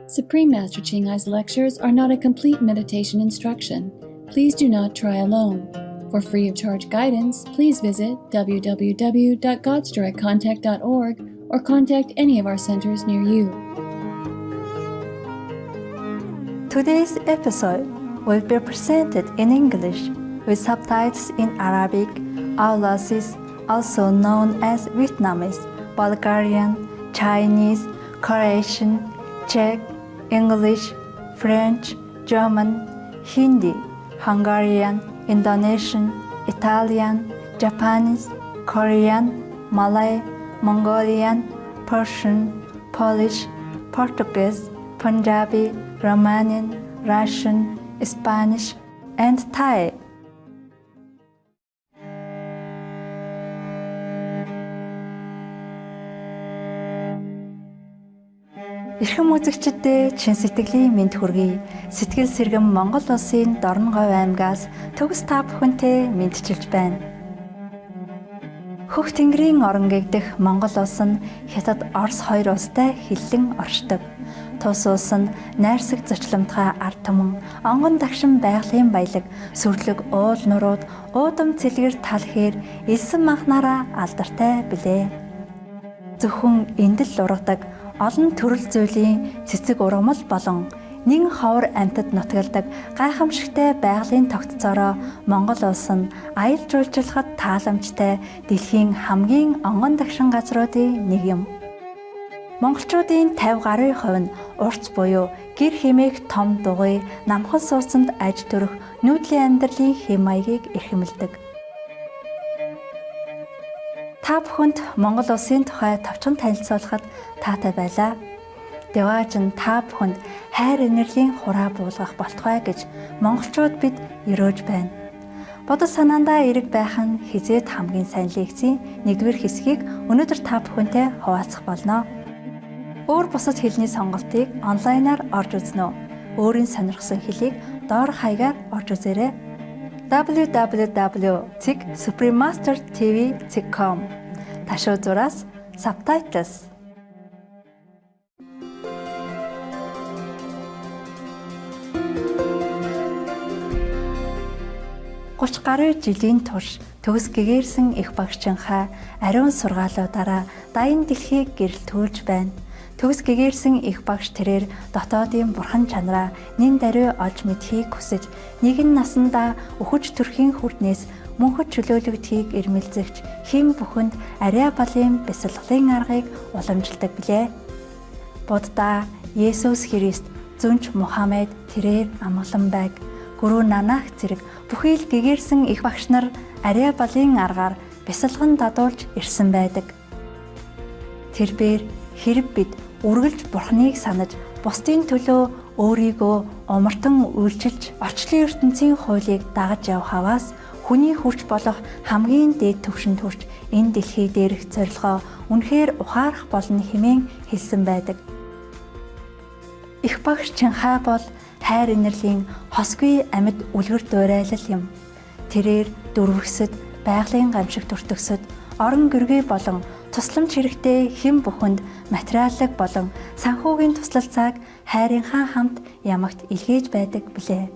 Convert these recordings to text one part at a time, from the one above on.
Supreme Master Ching Ai's lectures are not a complete meditation instruction. Please do not try alone. For free of charge guidance, please visit www.godsdirectcontact.org or contact any of our centers near you. Today's episode will be presented in English with subtitles in Arabic, Aulacese, also known as Vietnamese, Bulgarian, Chinese, Croatian, Czech, English, French, German, Hindi, Hungarian, Indonesian, Italian, Japanese, Korean, Malay, Mongolian, Persian, Polish, Portuguese, Punjabi, Romanian, Russian, Spanish, and Thai. Эрхэм үзэгчдэд чин сэтгэлийн мэнд хүргэе. Сэтгэл сэргэм Монгол улсын Дорноговь аймгаас төгс та бүхэнтэй мэдчилж байна. Хөх тэнгэрийн орон гэгдэх Монгол улс нь Хятад, Орос хоёр улстай хиллэн оршдог. Тус улс нь найрсаг зочиломтгой ард түмэн, онгон дагшин байгалийн баялаг, сүрлэг уул нурууд, уудам цэлгэр тал хээр элсэн махнараа алдартай билээ. Зөвхөн эндэл ургадаг олон төрөл зүйлийн цэцэг ургамал болон нэн ховор амьтад нутгалдаг гайхамшигтай байгалийн тогтцоороо Монгол улс нь аял жуулчлахад тааламжтай дэлхийн хамгийн онгон дагшин газруудын нэг юм. Монголчуудын 50 гаруй хувь нь урт буюу гэр хэмээх том дугуй намхан сууцанд аж төрөх нүүдлийн амьдралын хэм маягийг эрхэмлдэг. Та бүхэнд Монгол улсын тухай товчхон танилцуулахад таатай байлаа. Дэвааж нь та бүхэнд хайр инэрлийн хураа буулгах болтугай гэж монголчууд бид өрөөж байна. Бодол санаандаа эрэг байх нь хизээд хамгийн сайн лекцийн 1-р хэсгийг өнөөдөр та бүхэнтэй хуваалцах болно. Өөр бусад хэлний сонголтыг онлайнаар орж үзнэ үү? Өөрийн сонирхсан хэлийг доор хаягаар орж үзээрэй. www.suprememastertv.com Ташуу зураас subtitles. Гуч гаруй жилийн турш төгс гэгээрсэн их багшчинхаа ариун сургаалуудаараа дайны дэлхийг гэрэлтүүлж байна. Төгс гэгээрсэн их багш тэрээр дотоодын бурхан чанараа нэн даруй олж мэдхийг хүсэж нэгэн насандаа өхөж төрхийн хүрднээс мөнхөд чөлөөлөгдхийг эрмэлзэгч хэн бүхэнд ариа балын бясалгалын аргыг уламжилдаг билээ. Будда, Есүс Христ, Зүнч Мухаммед тэрээр амгалан байг. Гүрүү Нанах зэрэг бүхий л гэгээрсэн их багш нар ариа балын аргаар бясалган дадуулж ирсэн байдаг. Тэрбээр хэрэг бид үргэлж бурхныг санаж бусдын төлөө өөрийгөө умартан үйлчилж орчлын ертөнцийн хуулийг дагаж явхаваас хүний хүч болох хамгийн дээд түвшинд хүрч энэ дэлхий дээрх зорилгоо үнэхээр ухаарах болно хэмээн хэлсэн байдаг. Их багш Чинхай бол хайр инэрлийн хосгүй амьд үлгэр дуурайлал юм. Тэрээр дөрвөсөд, байгалийн гамшиг төртөсөд, орон гэргүй болон тусламж хэрэгтэй хэн бүхэнд материаллык болон санхүүгийн туслалцааг хайрынхаа хамт ямагт илгээж байдаг билээ.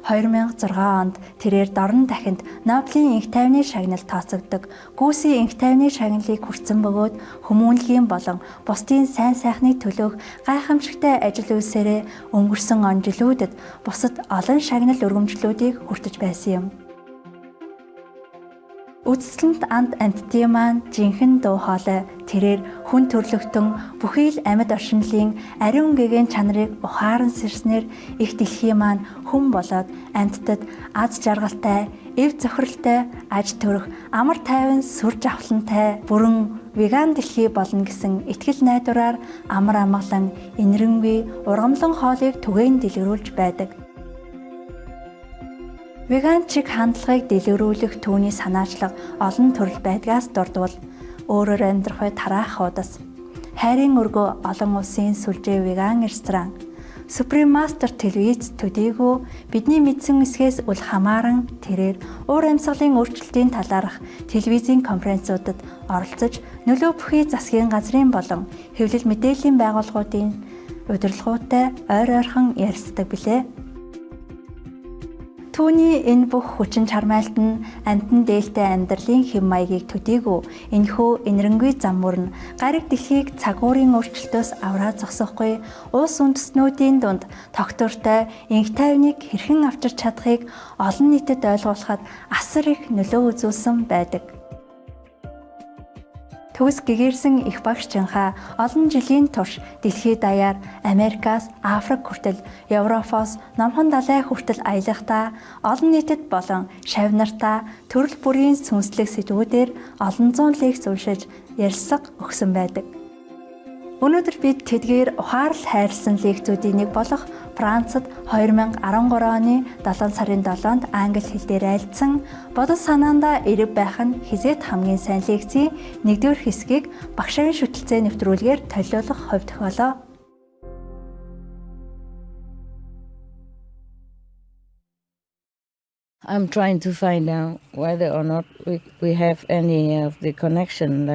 2006 онд тэрээр дорн дахинд Нобелийн энх тайвны шагнал тооцогддог Гүүсийн энх тайвны шагналыг хүртсэн бөгөөд хүмүүнлэгийн болон бусдын сайн сайхныг төлөөх гайхамшигтай ажил үйлсээрээ өнгөрсөн он жилүүдэд бусад олон шагнал өргөмжлүүдийг хүртэж байсан юм. Үдсэлэнт анд амьтдын маань жинхэнэ дуу хоолой тэрээр хүн төрлөختөн бүхий л амьд оршинлын ариун гэгээн чанарыг ухаан сэрснээр их дэлхий маань хүн болоод амьтдад аз жаргалтай, эв зохиролтой, аж төрөх, амар тайван, сүр жавхлантай бүрэн веган дэлхий болно гэсэн итгэл найдвараар амар амгалан, инэрэнгүй, ургамлан хоолыг түгээн дэлгэрүүлж байдаг. Веган чиг хандлагыг дэлгэрүүлэх түүний санаачлаг олон төрөл байдгаас дурдвал өөрөөр амьдрах бай тараах удас хайрын өргөө олон улсын сүлжээ веган ресторан Supreme Master телевиз төдийгүй бидний мэдсэн эсгээс үл хамааран тэрээр уур амьсгалын өөрчлөлтийн талаарх телевизийн конференцуудад оролцож нөлөө бүхий засгийн газрын болон хэвлэл мэдээллийн байгууллагуудын удирдлагуудтай ойр ойрхон ярилцдаг билээ. Түүний энэ бүх хүчин чармайлт нь амьтан дээлтэй амьдралын хэм маягийг төдийгүй энэхүү энэрэнгүй зам мөрн гариг дэлхийг цагуурын өөрчлөлтөөс авраад зогсохгүй улс үндэстнүүдийн дунд тогтвортой инх тайвныг хэрхэн авчирч чадахыг олон нийтэд ойлгуулахад асар их нөлөө үзүүлсэн байдаг. Төгс гэгэрсэн их багшчинхаа олон жилийн турш дэлхийд даяар Америкаас Африк хүртэл, Европоос Номхон далай хүртэл аялахдаа олон нийтэд болон шавь нартаа төрөл бүрийн сүнслэг сэдвүүдээр олон зуун лекц уншиж ярилцлага өгсөн байдаг. Өнөөдөр бид тэдгээр ухаарл хайрлсан лекцүүдийн нэг болох Францад 2013 оны 7 сарын 7-нд англи хэл дээр айлдсан бодол санаандаа эрэг байх нь хизээд хамгийн сайн лекцийн 1-р хэсгийг багшийн шүтэлцээ нэвтрүүлгээр толиулах хувь тохиолоо. I'm trying to find out whether or not we have any of the connection.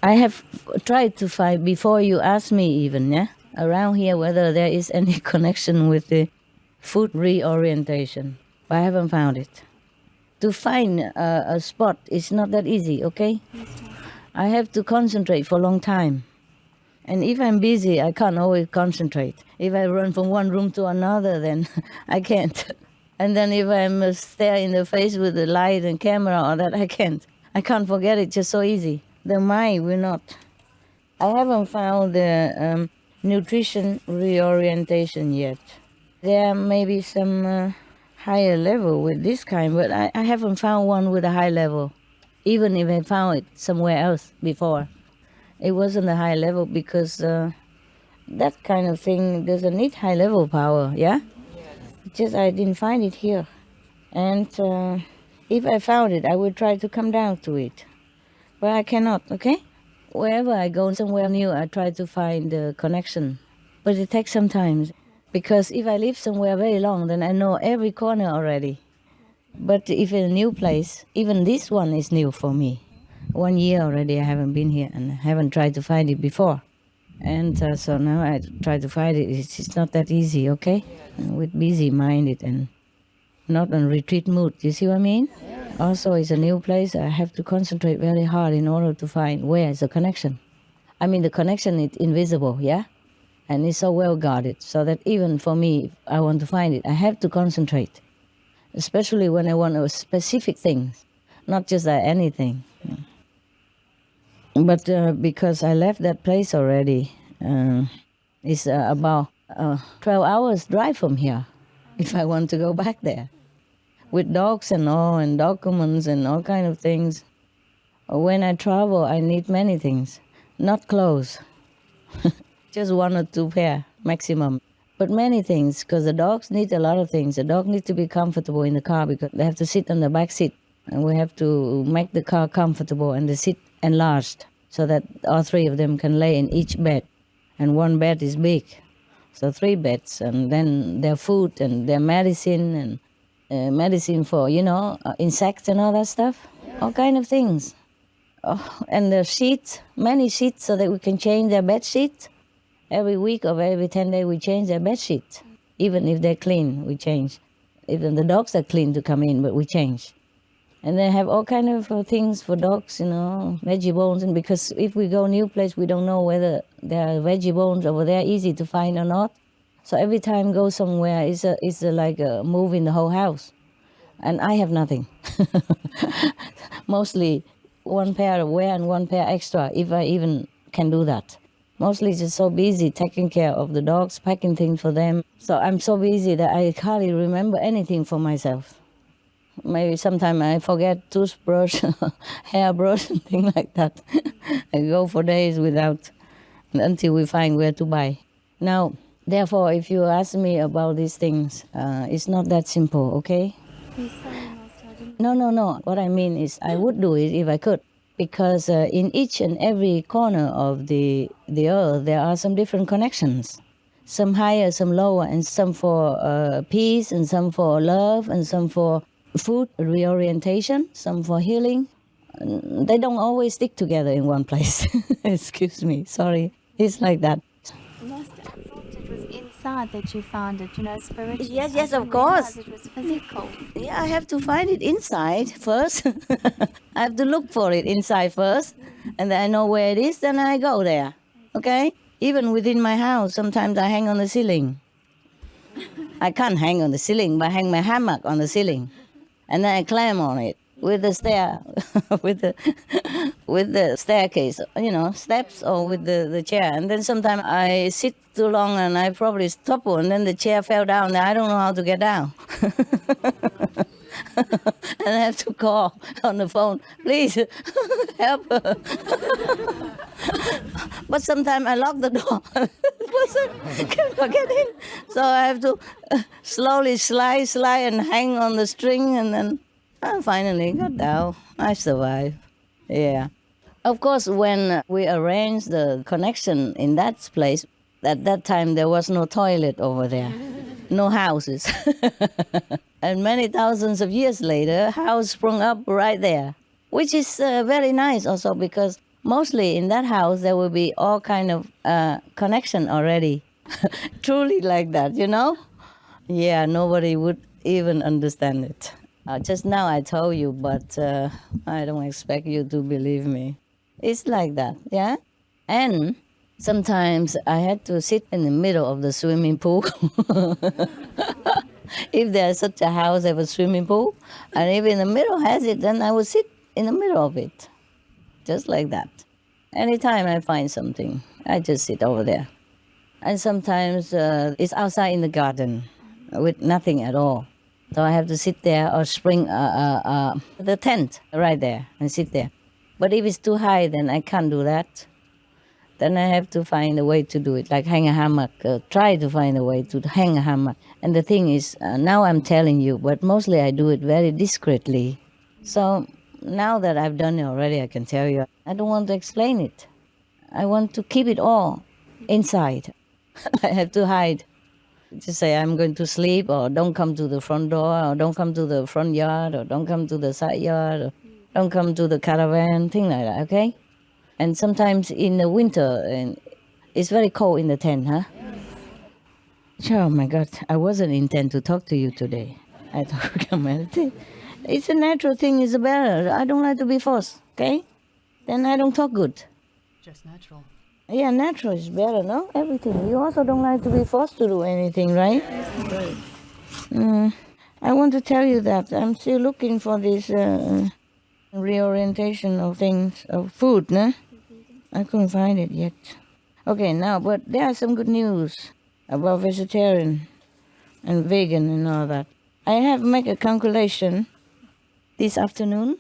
I have tried to find before you ask me even, around here whether there is any connection with the food reorientation. But I haven't found it. To find a spot is not that easy, okay? I have to concentrate for a long time. And if I'm busy, I can't always concentrate. If I run from one room to another, then I can't. And then if I'm stare in the face with the light and camera or that, I can't. I can't forget it just so easy. The mind will not. I haven't found the nutrition reorientation yet. There may be some higher level with this kind, but I haven't found one with a high level. Even if I found it somewhere else before. It wasn't a high level because that kind of thing doesn't need high level power, yeah? Just I didn't find it here. And if I found it, I would try to come down to it. But I cannot, okay? Wherever I go somewhere new, I try to find the connection. But it takes some time. Because if I live somewhere very long, then I know every corner already. But if in a new place, even this one is new for me. 1 year already I haven't been here and I haven't tried to find it before. And so now I try to find it. It's not that easy, okay? With busy-minded and not on retreat mood. You see what I mean? Also, it's a new place. I have to concentrate very hard in order to find where is the connection. I mean, the connection is invisible, yeah? And it's so well guarded, so that even for me, if I want to find it, I have to concentrate. Especially when I want a specific thing, not just anything. But because I left that place already, it's about 12 hours drive from here, if I want to go back there. With dogs and all, and documents and all kind of things. When I travel, I need many things. Not clothes. Just 1 or 2 pair, maximum. But many things, because the dogs need a lot of things. The dog needs to be comfortable in the car because they have to sit on the back seat. And we have to make the car comfortable and the seat enlarged so that all 3 of them can lay in each bed. And 1 bed is big. So 3 beds, and then their food and their medicine and medicine for, insects and all that stuff. All kind of things. Oh, and the sheets, many sheets so that we can change their bed sheets. Every week or every 10 days we change their bed sheets. Even if they're clean, we change. Even the dogs are clean to come in, but we change. And they have all kind of things for dogs, veggie bones. And because if we go new place, we don't know whether there are veggie bones over there easy to find or not. So every time go somewhere, it's like a move in the whole house. And I have nothing. Mostly 1 pair of wear and 1 pair extra, if I even can do that. Mostly just so busy taking care of the dogs, packing things for them. So I'm so busy that I hardly remember anything for myself. Maybe sometimes I forget toothbrush, hairbrush, and things like that. I go for days without, until we find where to buy. Now, therefore, if you ask me about these things, it's not that simple, okay? No. What I mean is I would do it if I could. Because in each and every corner of the earth, there are some different connections. Some higher, some lower, and some for peace, and some for love, and some for food reorientation, some for healing. They don't always stick together in one place. Excuse me, sorry. It's like that. sad that you found it, spiritually. Yes, I of didn't course. realize it was physical. Yeah, I have to find it inside first. I have to look for it inside first, and then I know where it is, then I go there. Okay? Even within my house, sometimes I hang on the ceiling. I can't hang on the ceiling, but I hang my hammock on the ceiling. And then I climb on it with the stair, with the staircase, steps, or with the chair. And then sometimes I sit too long and I probably topple, and then the chair fell down and I don't know how to get down. And I have to call on the phone, please help. But sometimes I lock the door. The person cannot get in. So I have to slowly slide and hang on the string, and then I finally got down. I survived. Yeah. Of course, when we arranged the connection in that place, at that time there was no toilet over there, no houses. And many thousands of years later, a house sprung up right there, which is very nice also, because mostly in that house there will be all kind of connection already. Truly like that, Yeah, nobody would even understand it. Just now I told you, but I don't expect you to believe me. It's like that, yeah? And sometimes I had to sit in the middle of the swimming pool. If there's such a house have a swimming pool, and if in the middle has it, then I would sit in the middle of it, just like that. Anytime I find something, I just sit over there. And sometimes it's outside in the garden with nothing at all. So I have to sit there or spring the tent right there and sit there. But if it's too high, then I can't do that. Then I have to find a way to do it, like hang a hammock, try to find a way to hang a hammock. And the thing is, now I'm telling you, but mostly I do it very discreetly. So now that I've done it already, I can tell you, I don't want to explain it. I want to keep it all inside. I have to hide. Just say I'm going to sleep, or don't come to the front door, or don't come to the front yard, or don't come to the side yard, or don't come to the caravan, thing like that, okay? And sometimes in the winter, and it's very cold in the tent, huh? Oh my God, I wasn't intent to talk to you today. I thought we can meditate. It's a natural thing, it's better. I don't like to be forced, okay? Then I don't talk good. Just natural. Yeah, natural is better, no? Everything. You also don't like to be forced to do anything, right? Right. I want to tell you that I'm still looking for this reorientation of things, of food, no? I couldn't find it yet. Okay, now, but there are some good news about vegetarian and vegan and all that. I have made a calculation this afternoon,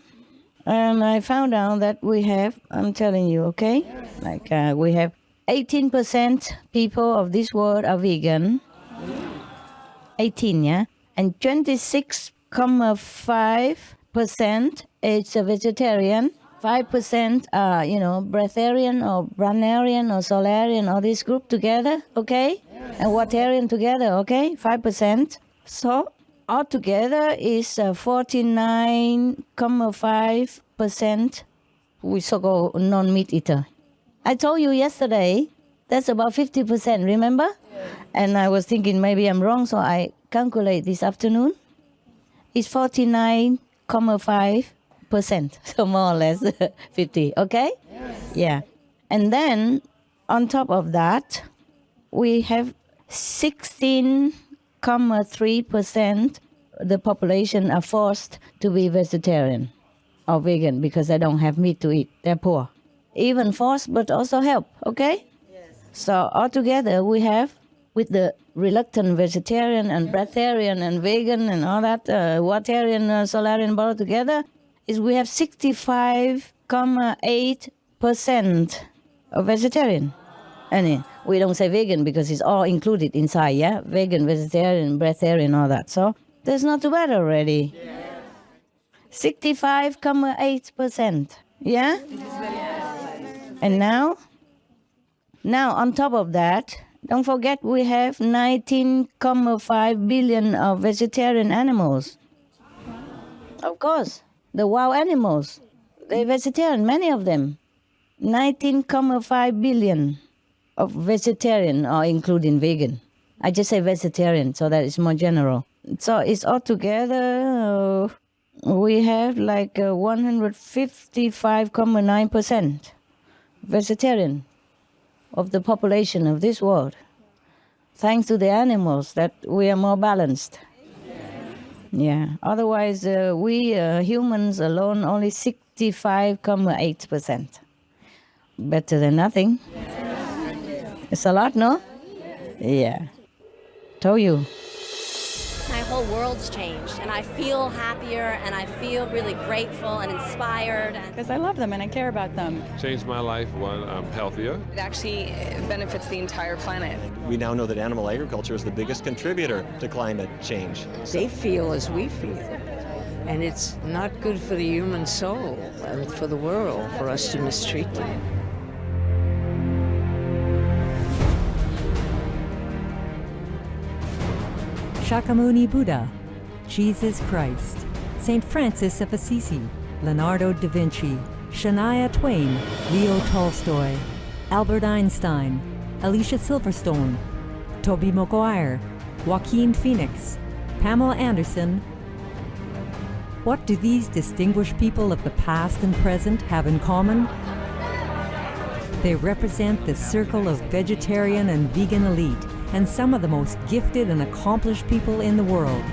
and I found out that we have, I'm telling you, okay? Like we have 18% people of this world are vegan. 18, yeah? And 26.5% is a vegetarian. 5% are, breatharian or branarian or solarian, all this group together, okay? And watarian together, okay? 5%. So altogether is 49.5% we so-called non-meat eater. I told you yesterday, that's about 50%, remember? Yes. And I was thinking maybe I'm wrong, so I calculate this afternoon. It's 49.5%, so more or less 50, okay? Yes. Yeah. And then, on top of that, we have 16.3% the population are forced to be vegetarian or vegan because they don't have meat to eat. They're poor. Even forced, but also help, okay? Yes. So altogether, we have, with the reluctant vegetarian and breatharian and vegan and all that, watarian, solarian, all together, is we have 65.8% of vegetarian. And we don't say vegan because it's all included inside, yeah? Vegan, vegetarian, breatharian, all that. So that's not too bad already. Yeah. 65.8%, yeah? And now on top of that, don't forget we have 19.5 billion of vegetarian animals. Of course, the wild animals, they're vegetarian, many of them. 19.5 billion of vegetarian or including vegan. I just say vegetarian so that it's more general. So it's altogether, we have like 155.9% vegetarian of the population of this world. Thanks to the animals that we are more balanced. Yeah, otherwise we humans alone only 65.8%. Better than nothing. It's a lot, no? Yeah. Told you. My whole world's changed, and I feel happier, and I feel really grateful and inspired. Because I love them and I care about them. Changed my life. One, I'm healthier. It actually benefits the entire planet. We now know that animal agriculture is the biggest contributor to climate change. They feel as we feel, and it's not good for the human soul and for the world for us to mistreat them. Shakyamuni Buddha, Jesus Christ, St. Francis of Assisi, Leonardo da Vinci, Shania Twain, Leo Tolstoy, Albert Einstein, Alicia Silverstone, Tobey Maguire, Joaquin Phoenix, Pamela Anderson. What do these distinguished people of the past and present have in common? They represent the circle of vegetarian and vegan elite and some of the most gifted and accomplished people in the world.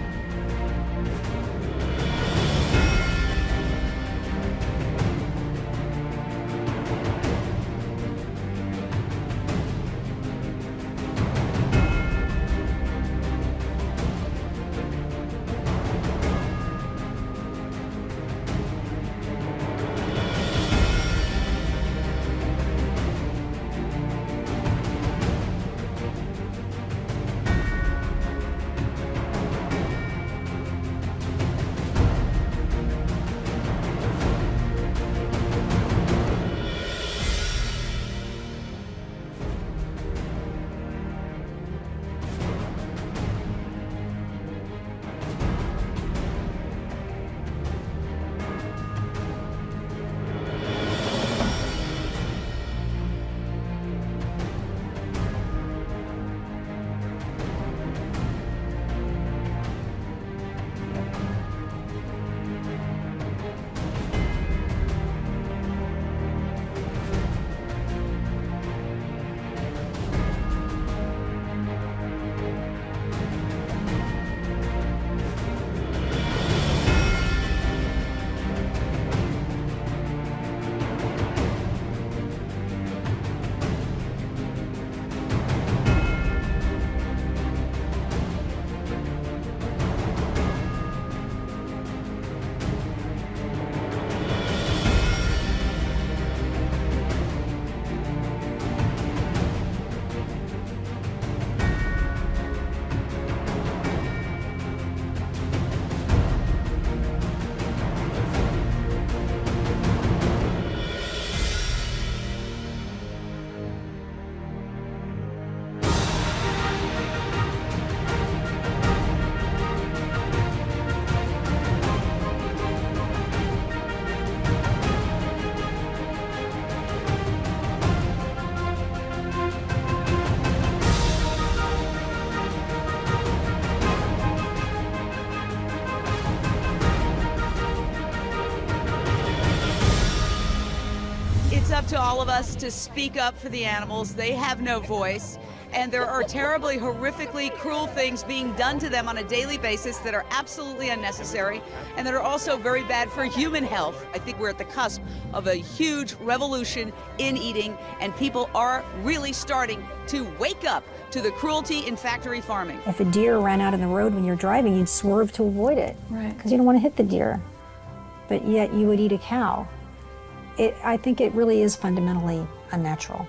It's up to all of us to speak up for the animals. They have no voice, and there are terribly, horrifically cruel things being done to them on a daily basis that are absolutely unnecessary and that are also very bad for human health. I think we're at the cusp of a huge revolution in eating, and people are really starting to wake up to the cruelty in factory farming. If a deer ran out in the road when you're driving, you'd swerve to avoid it, Right. because you don't want to hit the deer, but yet you would eat a cow. I think it really is fundamentally unnatural.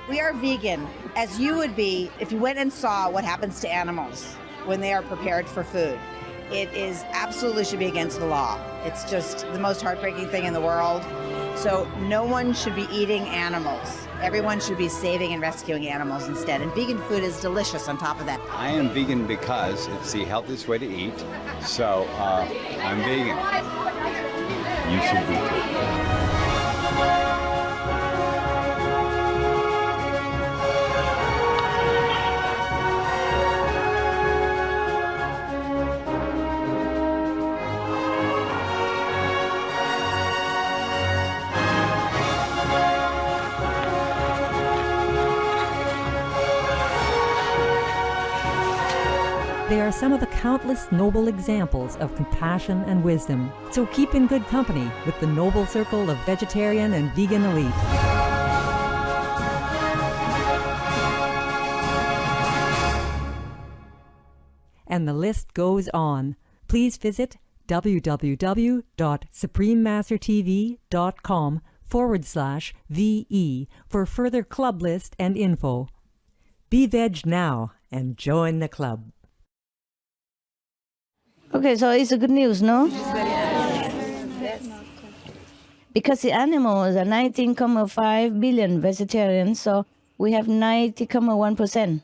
We are vegan, as you would be if you went and saw what happens to animals when they are prepared for food. It is absolutely should be against the law. It's just the most heartbreaking thing in the world. So no one should be eating animals. Everyone should be saving and rescuing animals instead. And vegan food is delicious on top of that. I am vegan because it's the healthiest way to eat. So I'm vegan. You should be too. They are some of the countless noble examples of compassion and wisdom. So keep in good company with the noble circle of vegetarian and vegan elite. And the list goes on. Please visit www.suprememastertv.com/VE for further club list and info. Be veg now and join the club. Okay, so it's a good news, no? Because the animals are 19.5 billion vegetarians, so we have 90.1%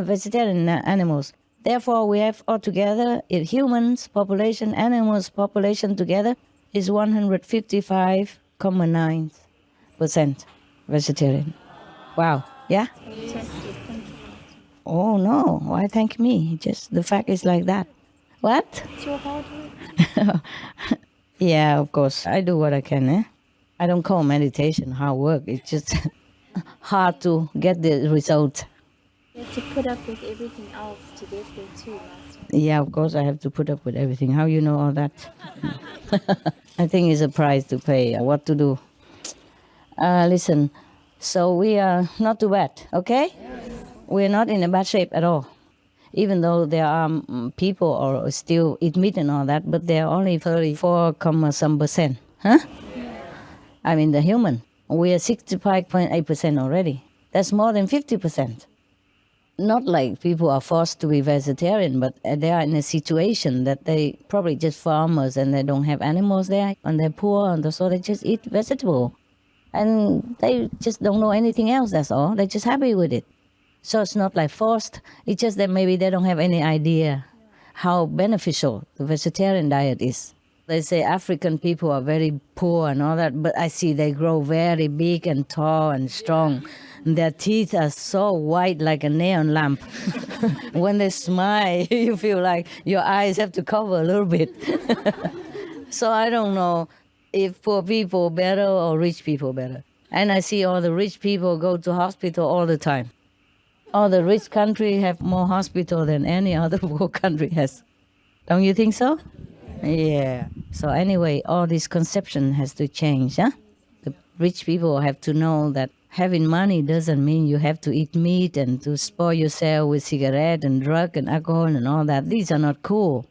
vegetarian animals. Therefore, we have altogether, humans population, animals population together is 155.9% vegetarian. Wow, yeah? Oh no, why thank me? Just the fact is like that. What? It's your hard work. Yeah, of course. I do what I can, eh? I don't call meditation hard work. It's just hard to get the result. You have to put up with everything else to get there too, Master. Yeah, of course I have to put up with everything. How you know all that? I think it's a price to pay. What to do? Listen, so we are not too bad, okay? We're not in a bad shape at all. Even though there are people or still eat meat and all that, but they're only 34%, huh? I mean, the human. We are 65.8% already. That's more than 50%. Not like people are forced to be vegetarian, but they are in a situation that they probably just farmers and they don't have animals there and they're poor and so they just eat vegetable. And they just don't know anything else, that's all. They're just happy with it. So it's not like forced. It's just that maybe they don't have any idea how beneficial the vegetarian diet is. They say African people are very poor and all that, but I see they grow very big and tall and strong. Their teeth are so white like a neon lamp. When they smile, you feel like your eyes have to cover a little bit. So I don't know if poor people better or rich people better. And I see all the rich people go to hospital all the time. All the rich country have more hospital than any other poor country has. Don't you think so? Yeah. So anyway, all this conception has to change, huh? The rich people have to know that having money doesn't mean you have to eat meat and to spoil yourself with cigarette and drug and alcohol and all that. These are not cool.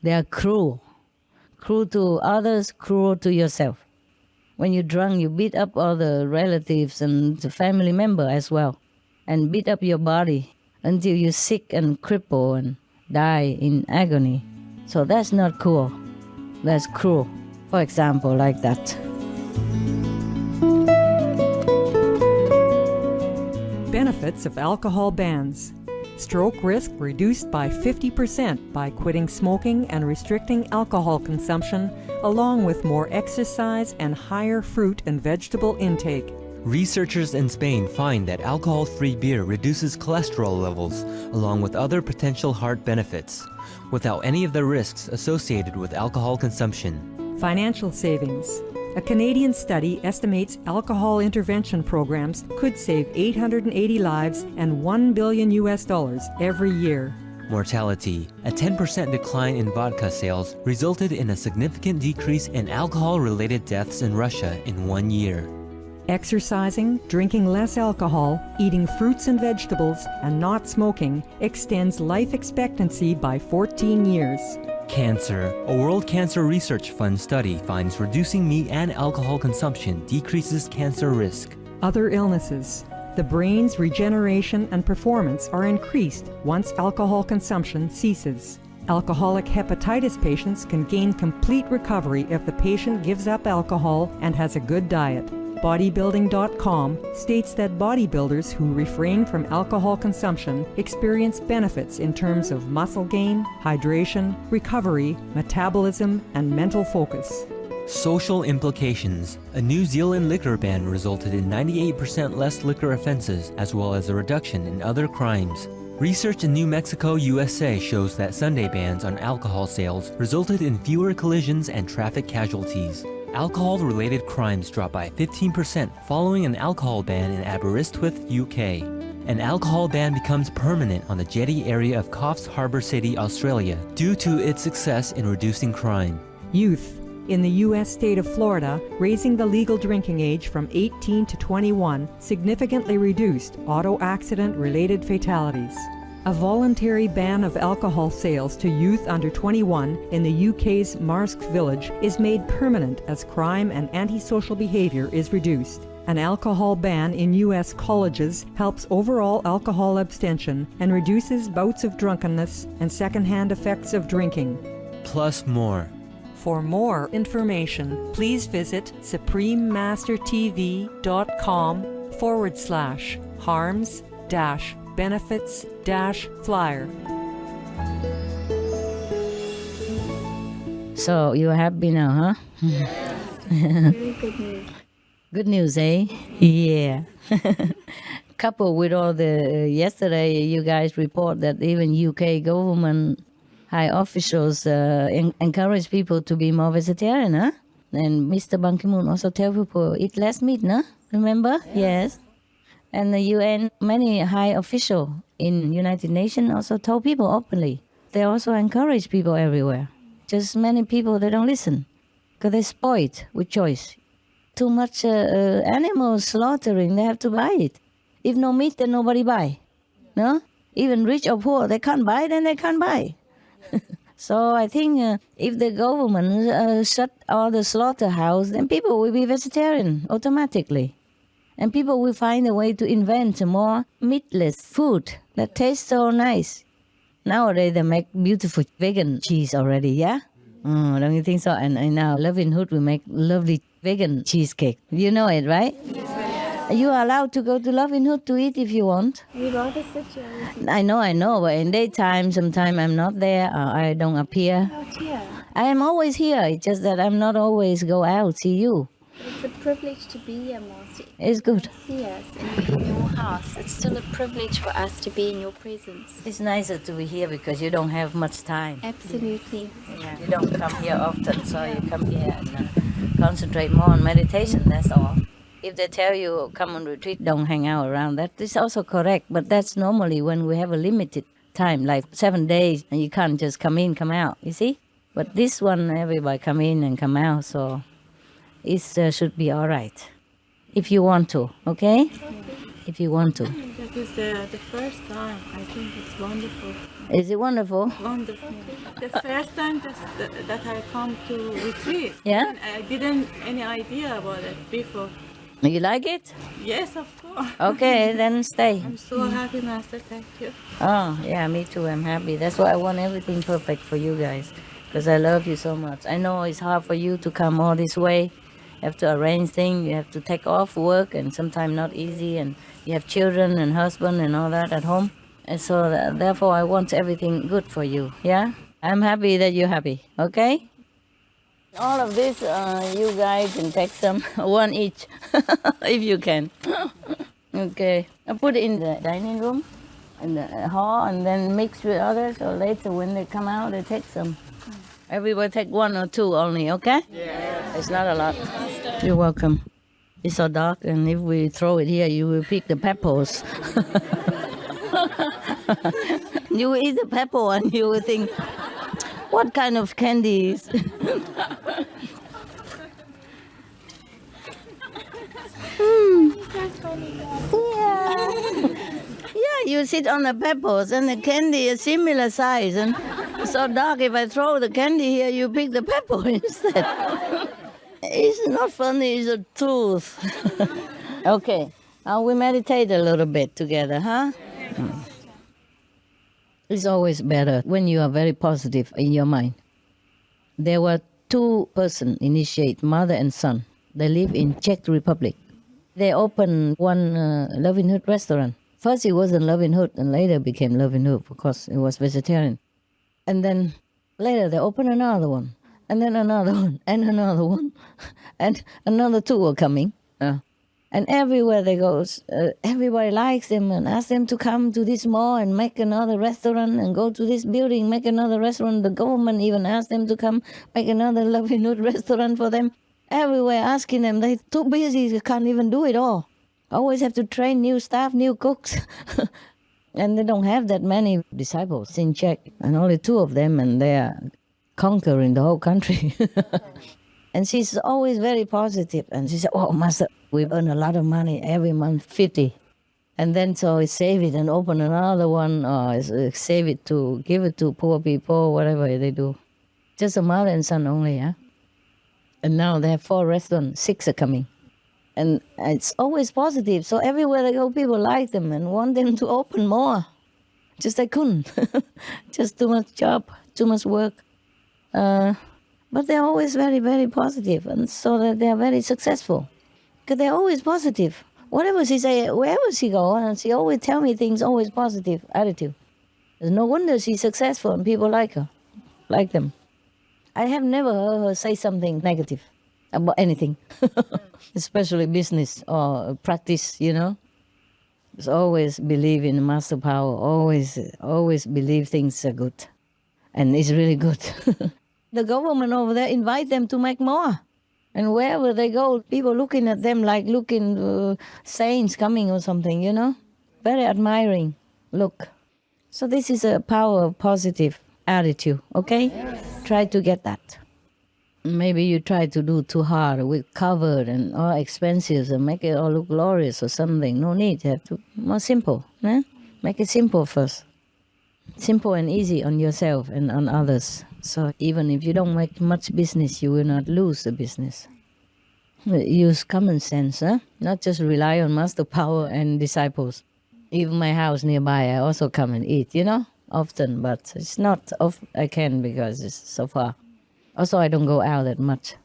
They are cruel. Cruel to others, cruel to yourself. When you're drunk, you beat up all the relatives and the family member as well. And beat up your body until you're sick and crippled and die in agony. So that's not cool. That's cruel. For example, like that. Benefits of alcohol bans. Stroke risk reduced by 50% by quitting smoking and restricting alcohol consumption, along with more exercise and higher fruit and vegetable intake. Researchers in Spain find that alcohol-free beer reduces cholesterol levels, along with other potential heart benefits, without any of the risks associated with alcohol consumption. Financial savings. A Canadian study estimates alcohol intervention programs could save 880 lives and $1 billion every year. Mortality. A 10% decline in vodka sales resulted in a significant decrease in alcohol-related deaths in Russia in 1 year. Exercising, drinking less alcohol, eating fruits and vegetables, and not smoking extends life expectancy by 14 years. Cancer. A World Cancer Research Fund study finds reducing meat and alcohol consumption decreases cancer risk. Other illnesses. The brain's regeneration and performance are increased once alcohol consumption ceases. Alcoholic hepatitis patients can gain complete recovery if the patient gives up alcohol and has a good diet. Bodybuilding.com states that bodybuilders who refrain from alcohol consumption experience benefits in terms of muscle gain, hydration, recovery, metabolism, and mental focus. Social implications. A New Zealand liquor ban resulted in 98% less liquor offenses, as well as a reduction in other crimes. Research in New Mexico, USA shows that Sunday bans on alcohol sales resulted in fewer collisions and traffic casualties. Alcohol-related crimes dropped by 15% following an alcohol ban in Aberystwyth, UK. an alcohol ban becomes permanent on the jetty area of Coffs Harbour City, Australia, due to its success in reducing crime. Youth. In the U.S. state of Florida, raising the legal drinking age from 18 to 21 significantly reduced auto accident-related fatalities. A voluntary ban of alcohol sales to youth under 21 in the UK's Marsk village is made permanent as crime and antisocial behavior is reduced. An alcohol ban in U.S. colleges helps overall alcohol abstention and reduces bouts of drunkenness and secondhand effects of drinking. Plus more. For more information, please visit suprememastertv.com/harms-benefits-flyer. So you're happy now, huh? Very good news. Good news, eh? Yeah. Coupled with all the yesterday, you guys report that even UK government high officials encourage people to be more vegetarian, huh? And Mr. Ban Ki-moon also tell people eat less meat, no? Remember? Yes. And the UN, many high officials in United Nations also told people openly. They also encourage people everywhere. Just many people, they don't listen because they're spoiled with choice. Too much animal slaughtering, they have to buy it. If no meat, then nobody buy. No? Even rich or poor, they can't buy, then they can't buy. So I think if the government shut all the slaughterhouse, then people will be vegetarian automatically. And people will find a way to invent more meatless food that tastes so nice. Nowadays they make beautiful vegan cheese already, yeah? Don't you think so? And now Loving Hood will make lovely vegan cheesecake. You know it, right? You are allowed to go to Loving Hood to eat if you want. We rather sit here. I know, but in daytime, sometimes I'm not there, or I don't appear. Out here. I am always here, it's just that I'm not always go out, see you. It's a privilege to be here, Master. It's good. See us in your house. It's still a privilege for us to be in your presence. It's nicer to be here because you don't have much time. Absolutely. Yeah. You don't come here often, so you come here and concentrate more on meditation, that's all. If they tell you come on retreat, don't hang out around, that is also correct, but that's normally when we have a limited time, like 7 days, and you can't just come in, come out, you see? But this one, everybody come in and come out, so it should be all right. If you want to, okay? If you want to. That is the first time. I think it's wonderful. Is it wonderful? Wonderful. The first time that I come to retreat. Yeah? I didn't any idea about it before. You like it? Yes, of course. Okay, then stay. I'm so happy, Master. Thank you. Oh, yeah, me too. I'm happy. That's why I want everything perfect for you guys, because I love you so much. I know it's hard for you to come all this way. You have to arrange things. You have to take off work, and sometimes not easy. And you have children and husband and all that at home. And so therefore, I want everything good for you. Yeah? I'm happy that you're happy. Okay? All of this, you guys can take some, one each, if you can. Okay. I put it in the dining room, in the hall, and then mix with others, so later when they come out, they take some. Everybody take 1 or 2 only, okay? Yeah. It's not a lot. You're welcome. It's so dark, and if we throw it here, you will pick the peppers. You will eat the pepper and you will think, what kind of candy is? Yeah, you sit on the peppers and the candy is similar size and so dark. If I throw the candy here, you pick the pepper instead. It's not funny, it's a truth. Okay, now we meditate a little bit together, huh? It's always better when you are very positive in your mind. There were 2 persons initiate, mother and son. They live in Czech Republic. They opened one Loving Hood restaurant. First it wasn't Loving Hood, and later became Loving Hood because it was vegetarian. And then later they opened another one, and then another one, and another one, and another 2 were coming. And everywhere they go, everybody likes them and asks them to come to this mall and make another restaurant and go to this building, make another restaurant. The government even asked them to come make another Loving Hood restaurant for them. Everywhere asking them, they're too busy, they can't even do it all. Always have to train new staff, new cooks. And they don't have that many disciples in Czech, and only 2 of them, and they are conquering the whole country. And she's always very positive. And she said, oh, Master, we earn a lot of money every month, 50. And then so we save it and open another one, or save it to give it to poor people, whatever they do. Just a mother and son only, yeah? And now they have 4 restaurants, 6 are coming. And it's always positive. So everywhere they go, people like them and want them to open more. Just they couldn't. Just too much job, too much work. But they're always very, very positive, and so that they're very successful. Because they're always positive. Whatever she say, wherever she go, and she always tell me things, always positive attitude. There's no wonder she's successful and people like her, like them. I have never heard her say something negative about anything, especially business or practice, you know. Just always believe in master power, always believe things are good. And it's really good. The government over there invite them to make more. And wherever they go, people looking at them like looking saints coming or something, you know. Very admiring look. So this is a power of positive attitude, okay? Try to get that. Maybe you try to do too hard with covered and all expensive and make it all look glorious or something. No need. You have to more simple. Eh? Make it simple first. Simple and easy on yourself and on others. So even if you don't make much business, you will not lose the business. Use common sense, huh? Not just rely on master power and disciples. Even my house nearby, I also come and eat, you know, often. But it's not often I can because it's so far. Also, I don't go out that much.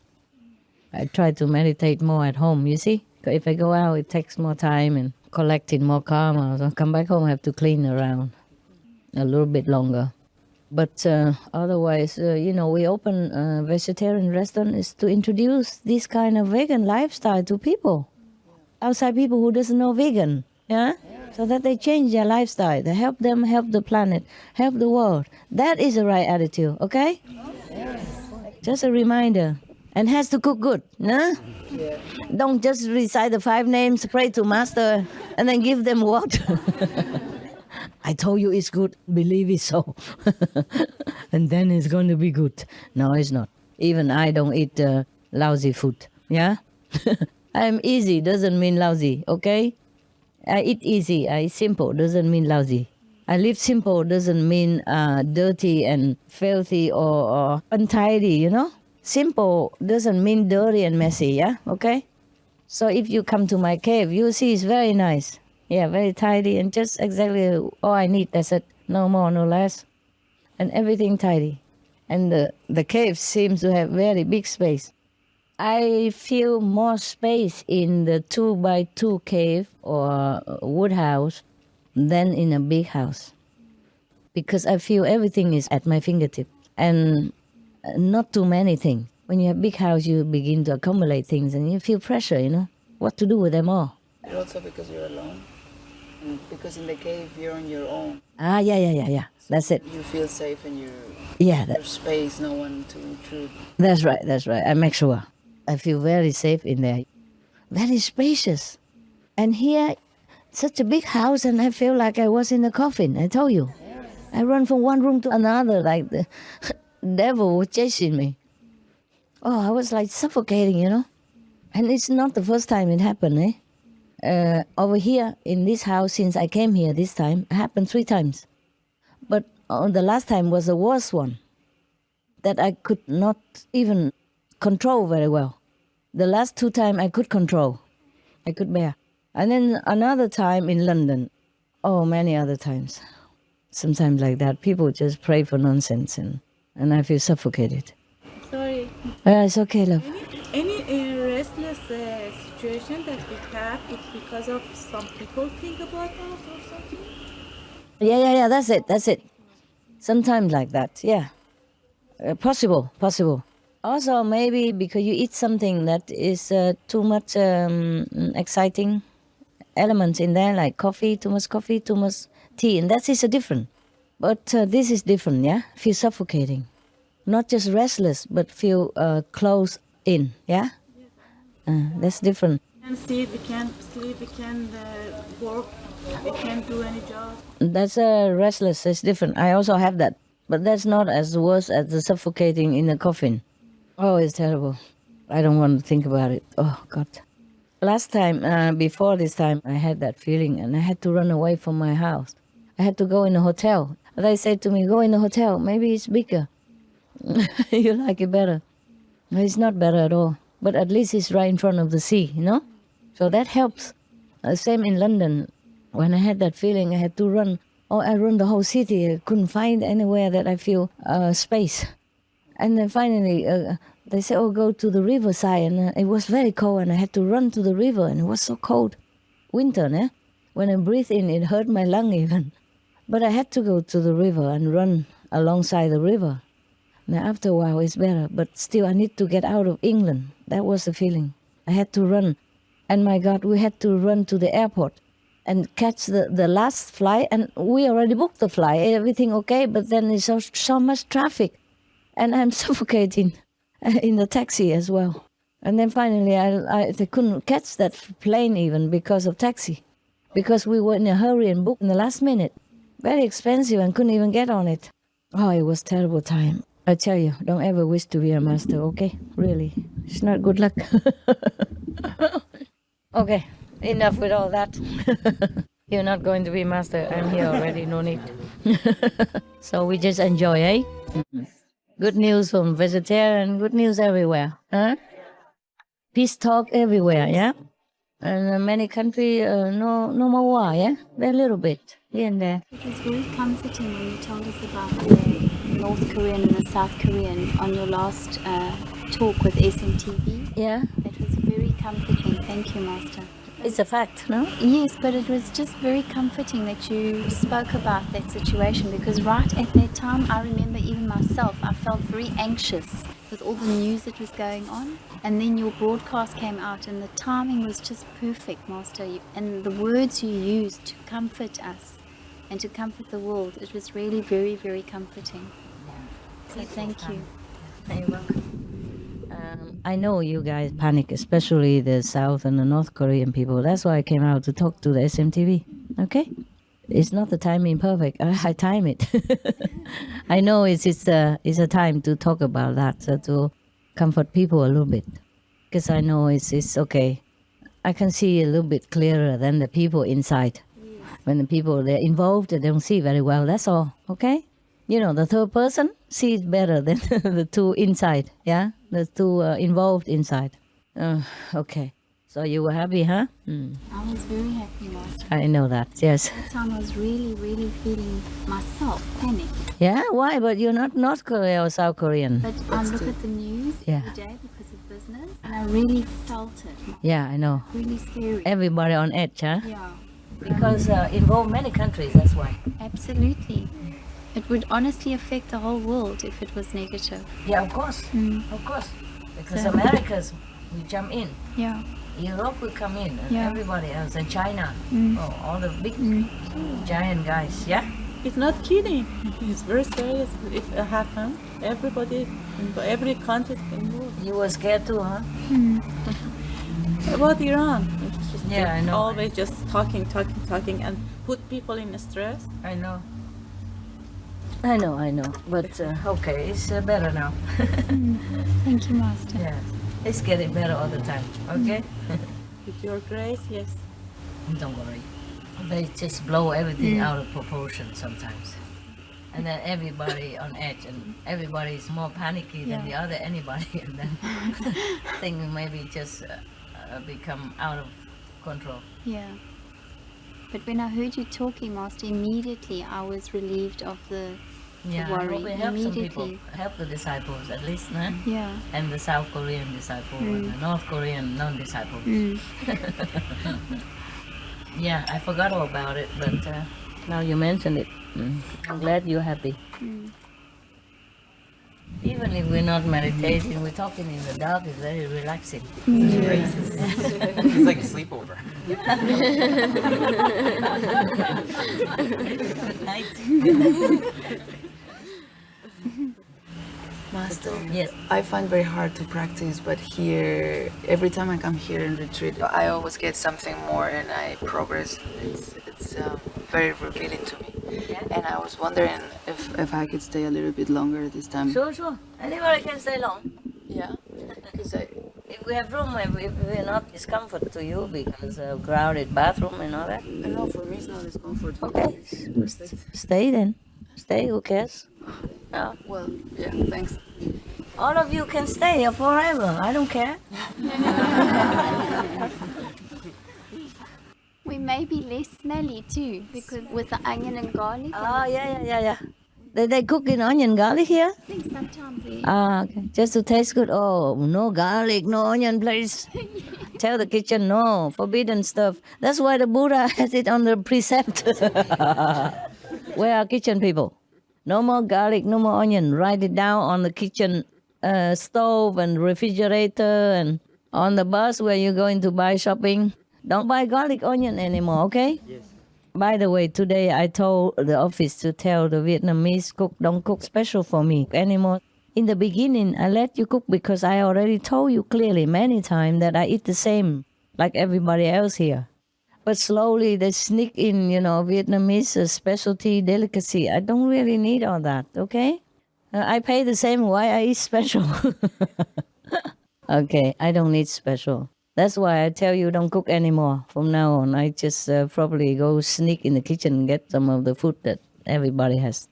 I try to meditate more at home, you see? If I go out, it takes more time and collecting more karma. So I come back home, I have to clean around a little bit longer. But otherwise, you know, we open a vegetarian restaurant is to introduce this kind of vegan lifestyle to people. Outside people who doesn't know vegan, yeah? So that they change their lifestyle. They help them, help the planet, help the world. That is the right attitude, okay? Just a reminder. And has to cook good, no? Yeah. Don't just recite the 5 names, pray to master, and then give them water. I told you it's good, believe it so. And then it's going to be good. No, it's not. Even I don't eat lousy food, yeah? I'm easy, doesn't mean lousy, okay? I eat easy, I eat simple, doesn't mean lousy. I live simple doesn't mean dirty and filthy or untidy, you know? Simple doesn't mean dirty and messy, yeah? Okay? So if you come to my cave, you'll see it's very nice. Yeah, very tidy and just exactly all I need, that's it. No more, no less. And everything tidy. And the cave seems to have very big space. I feel more space in the 2x2 cave or wood house than in a big house. Because I feel everything is at my fingertip. And not too many things. When you have a big house, you begin to accumulate things and you feel pressure, you know, what to do with them all. And also because you're alone. And because in the cave, you're on your own. Ah, yeah. That's it. You feel safe and your space, no one to intrude. That's right. I make sure. I feel very safe in there. Very spacious. And here, such a big house, and I feel like I was in a coffin, I told you. I run from one room to another like the devil was chasing me. Oh, I was like suffocating, you know. And it's not the first time it happened, eh? Over here in this house, since I came here this time, it happened 3 times. But the last time was the worst one that I could not even control very well. The last 2 times I could control. I could bear. And then another time in London. Oh, many other times. Sometimes like that. People just pray for nonsense and I feel suffocated. Sorry. It's okay, love. Any restless situation that we have, it's because of some people think about us or something? Yeah, that's it. Sometimes like that, yeah. Possible. Also, maybe because you eat something that is too much exciting elements in there, like too much tea, and that is a different. But this is different, yeah? Feel suffocating. Not just restless, but feel closed in, yeah? That's different. We can see, we can sleep, we can work, we can't do any job. That's restless. It's different. I also have that, but that's not as worse as the suffocating in the coffin. Oh, it's terrible. I don't want to think about it. Oh God. Last time, before this time, I had that feeling, and I had to run away from my house. I had to go in a hotel. They said to me, "Go in a hotel. Maybe it's bigger. You like it better." No, it's not better at all. But at least it's right in front of the sea, you know? So that helps. Same in London. When I had that feeling, I had to run. Oh, I run the whole city. I couldn't find anywhere that I feel space. And then finally, they said, "Oh, go to the riverside." And it was very cold, and I had to run to the river, and it was so cold. Winter, né? When I breathed in, it hurt my lung even. But I had to go to the river and run alongside the river. Now, after a while, it's better, but still, I need to get out of England. That was the feeling. I had to run. And my God, we had to run to the airport and catch the last flight. And we already booked the flight, everything okay, but then there's so much traffic. And I'm suffocating in the taxi as well. And then finally, they couldn't catch that plane even because of taxi. Because we were in a hurry and booked in the last minute. Very expensive and couldn't even get on it. Oh, it was a terrible time. I tell you, don't ever wish to be a master, okay? Really. It's not good luck. Okay, enough with all that. You're not going to be master. I'm here already, no need. So we just enjoy, eh? Good news from vegetarian, good news everywhere. Huh? Peace talk everywhere, yeah? And many countries, no more war, yeah? A little bit, here and there. It was very comforting when you told us about the North Korean and the South Korean on your last talk with SMTV. Yeah. It was very comforting. Thank you, Master. It's a fact, no? Yes, but it was just very comforting that you spoke about that situation, because right at that time, I remember even myself, I felt very anxious with all the news that was going on. And then your broadcast came out and the timing was just perfect, Master. And the words you used to comfort us and to comfort the world, it was really very, very comforting. So thank you. You're welcome. I know you guys panic, especially the South and the North Korean people. That's why I came out to talk to the SMTV. Okay? It's not the timing perfect. I time it. I know it's a time to talk about that, so to comfort people a little bit. Because I know it's okay. I can see a little bit clearer than the people inside. When the people, they're involved, they don't see very well. That's all. Okay? You know, the third person sees better than the two inside. Yeah? The two involved inside. Okay. So you were happy, huh? I was very happy, Master. I know that, yes. That time I was really, really feeling myself panic. Yeah? Why? But you're not North Korea or South Korean. But I look at the news every day because of business, and I really felt it. Yeah, I know. Really scary. Everybody on edge, huh? Yeah. Because involve many countries, that's why. Absolutely. It would honestly affect the whole world if it was negative. Yeah, of course. Of course. Because Americas will jump in. Yeah. Europe will come in. And Yeah. everybody else. And China. Oh, all the big giant guys. Yeah? It's not kidding. It's very serious. If it happens, everybody, every country can move. You were scared too, huh? About Iran. It's just Yeah, I know. Always just talking, and put people in stress. I know. I know. But okay, it's better now. Thank you, Master. Yeah. It's getting better all the time, okay? With your grace, yes. Don't worry. They just blow everything out of proportion sometimes. And then everybody on edge, and everybody is more panicky than the other anybody, and then things maybe just become out of control. Yeah. But when I heard you talking, Master, immediately I was relieved of the Yeah, I worry. hope it helps some people, Immediately. help the disciples at least, nah? Yeah. And the South Korean disciple and the North Korean non-disciples. Yeah, I forgot all about it, but now you mentioned it. I'm glad you're happy. Even if we're not meditating, we're talking in the dark, it's very relaxing. It's like a sleepover. Good night. Master, Yes. I find very hard to practice, but here, every time I come here in retreat, I always get something more and I progress. It's very revealing to me. And I was wondering if I could stay a little bit longer this time. Sure. Anybody can stay long. Yeah. Because if we have room, if we're not discomfort to you because of crowded bathroom and all that. No, for me it's not discomfort. Okay. Stay then. Stay, who cares? No. Well, yeah, thanks. All of you can stay forever. I don't care. We may be less smelly too, because with the onion and garlic. Oh, yeah. They cook in onion garlic here? I think sometimes they... Okay. Just to taste good. Oh, no garlic, no onion, please. Tell the kitchen no, forbidden stuff. That's why the Buddha has it on the precept. Where are kitchen people? No more garlic, no more onion. Write it down on the kitchen stove and refrigerator and on the bus where you're going to buy shopping. Don't buy garlic onion anymore, okay? Yes. By the way, today I told the office to tell the Vietnamese cook, don't cook special for me anymore. In the beginning, I let you cook because I already told you clearly many times that I eat the same like everybody else here. But slowly they sneak in, Vietnamese specialty delicacy. I don't really need all that, okay? I pay the same, why I eat special? Okay, I don't need special. That's why I tell you don't cook anymore. From now on, I just probably go sneak in the kitchen and get some of the food that everybody has.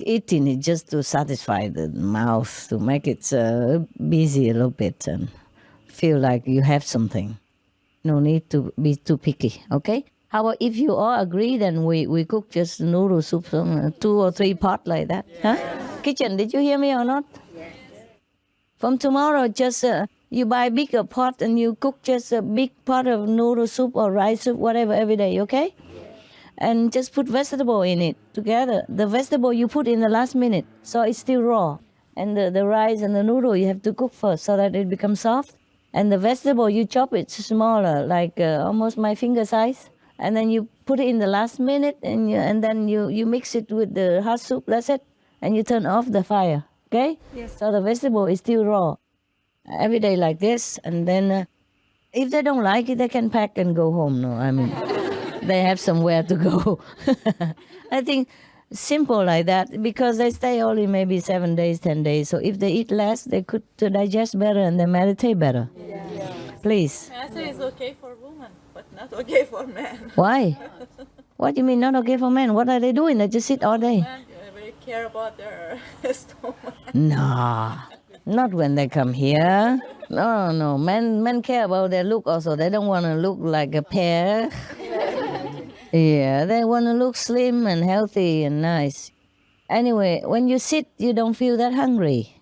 Eating it just to satisfy the mouth, to make it busy a little bit and feel like you have something. No need to be too picky, okay? How about if you all agree, then we cook just noodle soup, 2 or 3 pot like that, huh? Kitchen, did you hear me or not? Yes. From tomorrow, just you buy bigger pot and you cook just a big pot of noodle soup or rice soup, whatever, every day, okay? Yes. And just put vegetable in it together. The vegetable you put in the last minute, so it's still raw. And the rice and the noodle you have to cook first so that it becomes soft. And the vegetable, you chop it smaller, like almost my finger size. And then you put it in the last minute and then you mix it with the hot soup, that's it. And you turn off the fire, okay? Yes. So the vegetable is still raw. Every day like this. And then if they don't like it, they can pack and go home. No, I mean, they have somewhere to go. I think simple like that because they stay only maybe 7 days, 10 days. So if they eat less, they could digest better and they meditate better. Yeah. Please. Answer is okay for women, but not okay for men. Why? What do you mean not okay for men? What are they doing? They just sit all day. Men very care about their stomach. No, not when they come here. No. Men care about their look also. They don't want to look like a pear. Yeah, they want to look slim and healthy and nice. Anyway, when you sit, you don't feel that hungry.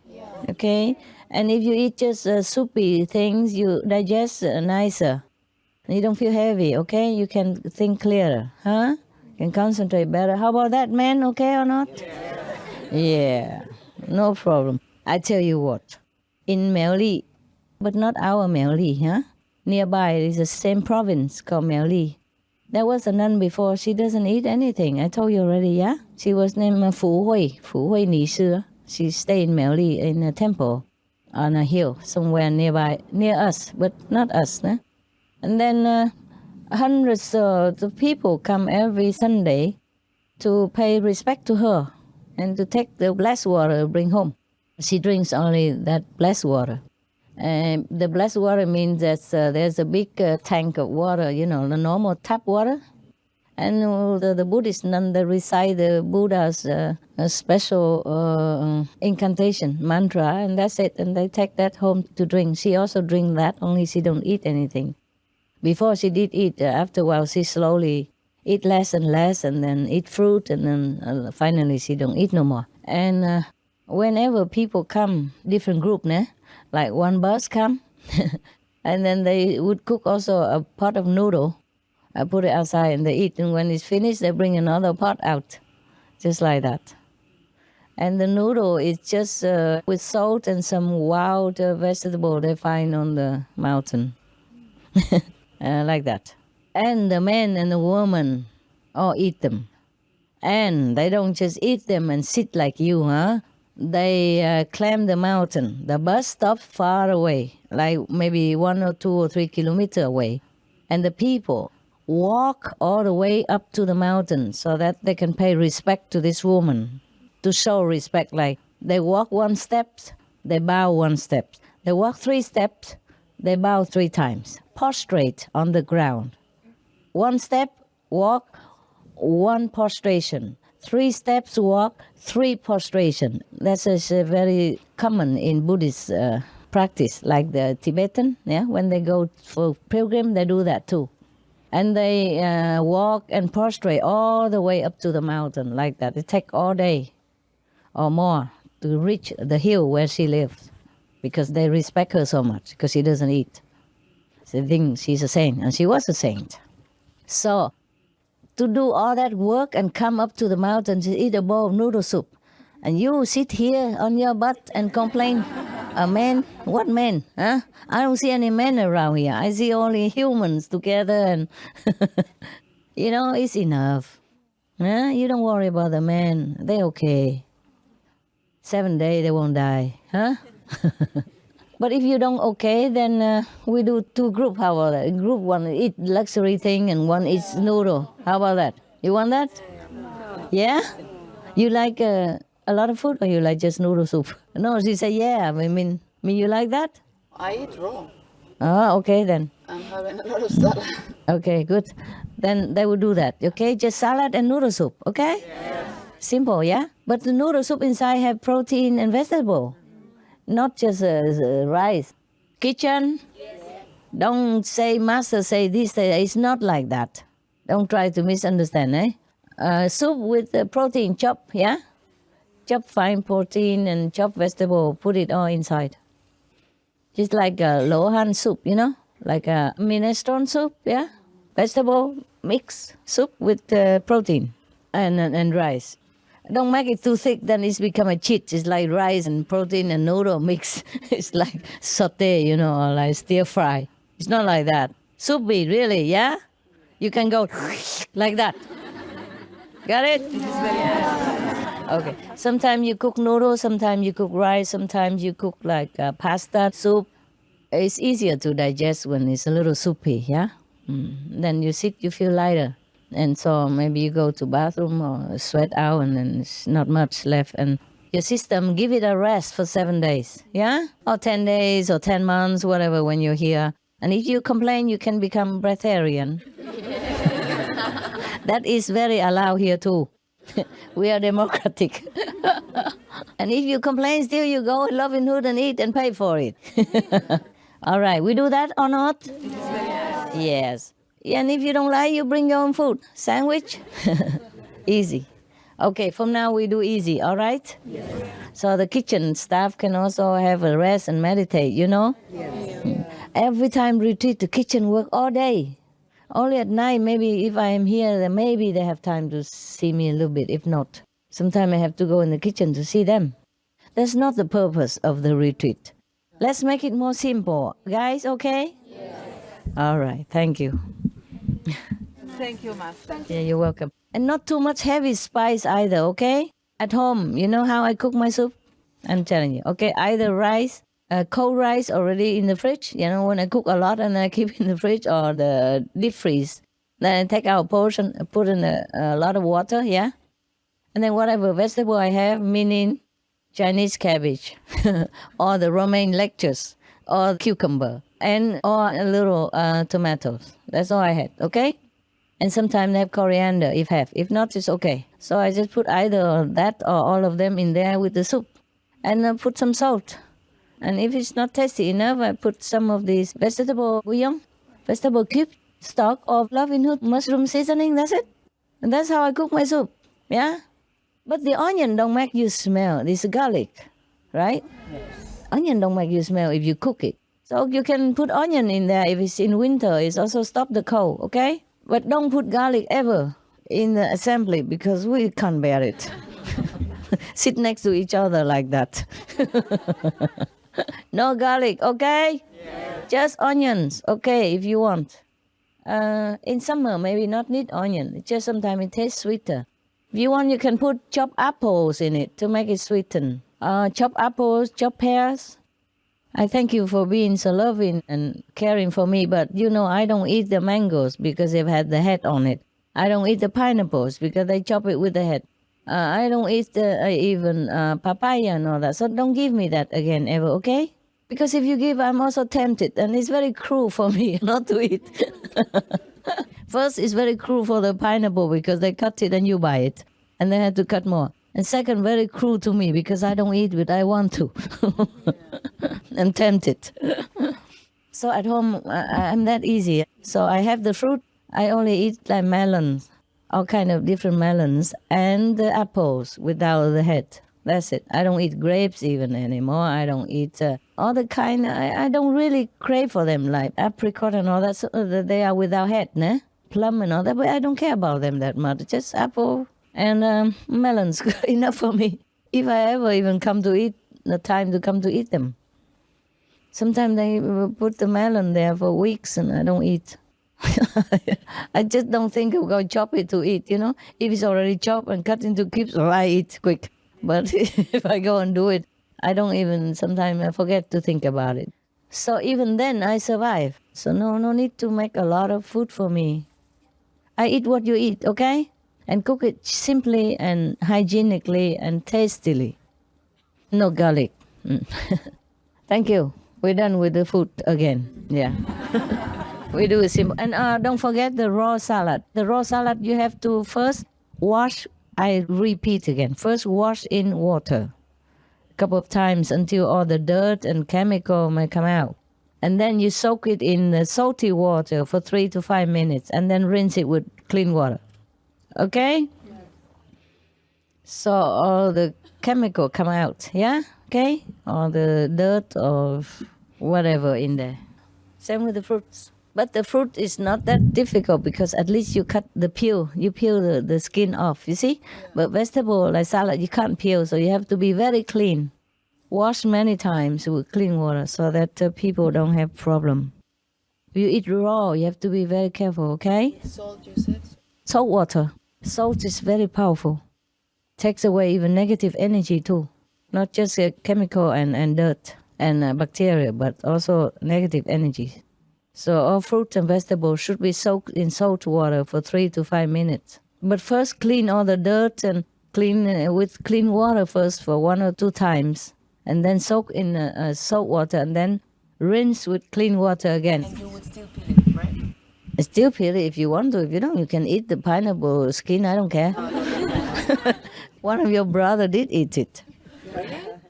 Okay? And if you eat just soupy things, you digest nicer. You don't feel heavy, okay? You can think clearer, huh? You can concentrate better. How about that, man? Okay or not? Yeah, no problem. I tell you what, in Meo Li, but not our Meo Li, huh? Nearby is the same province called Meo Li. There was a nun before, she doesn't eat anything. I told you already, yeah? She was named Fu Hui Ni Sư. She stayed in Meo Li in a temple on a hill somewhere nearby, near us, but not us, nah? And then hundreds of people come every Sunday to pay respect to her and to take the blessed water bring home. She drinks only that blessed water. The blessed water means that there's a big tank of water, the normal tap water. And the Buddhist nun, they recite the Buddha's special incantation, mantra, and that's it. And they take that home to drink. She also drinks that, only she don't eat anything. Before she did eat, after a while she slowly eat less and less and then eat fruit and then finally she don't eat no more. And whenever people come, different group, like one bus come, and then they would cook also a pot of noodle. I put it outside and they eat, and when it's finished, they bring another pot out, just like that. And the noodle is just with salt and some wild vegetable they find on the mountain, like that. And the man and the woman all eat them. And they don't just eat them and sit like you, huh? they climb the mountain. The bus stops far away, like maybe 1 or 2 or 3 kilometers away. And the people walk all the way up to the mountain so that they can pay respect to this woman, to show respect. Like they walk 1 step, they bow 1 step. They walk 3 steps, they bow 3 times, prostrate on the ground. 1 step, walk, 1 prostration. 3 steps, walk, 3 prostration. That is very common in Buddhist practice, like the Tibetan, when they go for pilgrim, they do that too. And they walk and prostrate all the way up to the mountain like that. It takes all day or more to reach the hill where she lives, because they respect her so much, because she doesn't eat. They think she's a saint, and she was a saint. So to do all that work and come up to the mountain to eat a bowl of noodle soup, and you sit here on your butt and complain, a man? What man? Huh? I don't see any men around here. I see only humans together, and it's enough. Huh? You don't worry about the men. They're okay. 7 days, they won't die. Huh? But if you don't okay, then we do 2 groups. How about that? Group 1 eat luxury thing and 1 eats noodle. How about that? You want that? Yeah? You like a lot of food, or you like just noodle soup? No, she said, yeah. I mean you like that? I eat raw. Ah, okay then. I'm having a lot of salad. Okay, good. Then they will do that, okay? Just salad and noodle soup, okay? Yes. Simple, yeah? But the noodle soup inside have protein and vegetable, not just rice. Kitchen, don't say master say this, it's not like that. Don't try to misunderstand, eh? Soup with protein, chop, yeah? Chop fine protein and chop vegetable, put it all inside. Just like a lohan soup, like a minestrone soup, yeah? Vegetable mix soup with protein and rice. Don't make it too thick, then it's become a cheat. It's like rice and protein and noodle mix. It's like saute, or like stir fry. It's not like that. Soupy, really, yeah? You can go like that. Got it? Okay. Sometimes you cook noodles, sometimes you cook rice, sometimes you cook like pasta, soup. It's easier to digest when it's a little soupy, yeah? Then you sit, you feel lighter. And so maybe you go to bathroom or sweat out, and then it's not much left. And your system, give it a rest for 7 days, yeah? Or 10 days or 10 months, whatever, when you're here. And if you complain, you can become breatharian. That is very allowed here too. We are democratic. And if you complain, still you go Loving Hood and eat and pay for it. All right, we do that or not? Yes. And if you don't like, you bring your own food. Sandwich? Easy. Okay, from now we do easy, all right? Yes. So the kitchen staff can also have a rest and meditate, Yes. Every time retreat, the kitchen work all day. Only at night, maybe if I am here, then maybe they have time to see me a little bit. If not, sometimes I have to go in the kitchen to see them. That's not the purpose of the retreat. Let's make it more simple. Guys, okay? Yes. All right, thank you. Thank you, Master. Yeah, you're welcome. And not too much heavy spice either, okay? At home, you know how I cook my soup? I'm telling you, okay? Either rice, cold rice already in the fridge, when I cook a lot and I keep in the fridge, or the deep freeze. Then I take out a portion, put in a lot of water, yeah? And then whatever vegetable I have, meaning Chinese cabbage, or the romaine lettuce, or cucumber, or a little tomatoes. That's all I had, okay? And sometimes they have coriander, if have. If not, it's okay. So I just put either that or all of them in there with the soup. And put some salt. And if it's not tasty enough, I put some of this vegetable bouillon, vegetable cube, stock of Loving Hood mushroom seasoning, that's it. And that's how I cook my soup, yeah? But the onion don't make you smell. This garlic, right? Yes. Onion don't make you smell if you cook it. So you can put onion in there if it's in winter. It's also stop the cold, okay? But don't put garlic ever in the assembly, because we can't bear it. Sit next to each other like that. No garlic, okay? Yes. Just onions, okay, if you want. In summer, maybe not need onion. It's just sometimes it tastes sweeter. If you want, you can put chopped apples in it to make it sweeten. chop apples, chop pears. I thank you for being so loving and caring for me, but I don't eat the mangoes because they've had the head on it. I don't eat the pineapples because they chop it with the head. I don't eat even papaya and all that, so don't give me that again ever, okay? Because if you give, I'm also tempted, and it's very cruel for me not to eat. First, it's very cruel for the pineapple because they cut it and you buy it, and they had to cut more. And second, very cruel to me because I don't eat it, I want to. I'm tempted. So at home, I'm that easy. So I have the fruit. I only eat like melons, all kind of different melons, and the apples without the head. That's it. I don't eat grapes even anymore. I don't eat all the kind. I don't really crave for them, like apricot and all that. So they are without head, né? Plum and all that. But I don't care about them that much. Just apple and melons, enough for me. If I ever even come to eat, the time to come to eat them. Sometimes they put the melon there for weeks and I don't eat. I just don't think of going to chop it to eat, If it's already chopped and cut into cubes, I eat quick. But if I go and do it, I don't even, sometimes I forget to think about it. So even then, I survive. So no need to make a lot of food for me. I eat what you eat, okay? And cook it simply and hygienically and tastily. No garlic. Thank you. We're done with the food again. Yeah. We do it simple. And don't forget the raw salad. The raw salad, you have to first wash. I repeat again. First wash in water a couple of times until all the dirt and chemical may come out. And then you soak it in the salty water for 3 to 5 minutes and then rinse it with clean water. Okay? So all the chemical come out, yeah? Okay? All the dirt or whatever in there. Same with the fruits. But the fruit is not that difficult because at least you cut the peel. You peel the skin off, you see? But vegetable like salad, you can't peel, so you have to be very clean. Wash many times with clean water so that people don't have problem. If you eat raw, you have to be very careful, okay? Salt, you said? Salt water. Salt is very powerful. Takes away even negative energy too. Not just chemical and dirt and bacteria, but also negative energy. So all fruits and vegetables should be soaked in salt water for 3 to 5 minutes. But first clean all the dirt and clean with clean water first for 1 or 2 times. And then soak in salt water and then rinse with clean water again. And you would still peel it, right? Still peel it if you want to. If you don't, you can eat the pineapple skin. I don't care. One of your brother did eat it.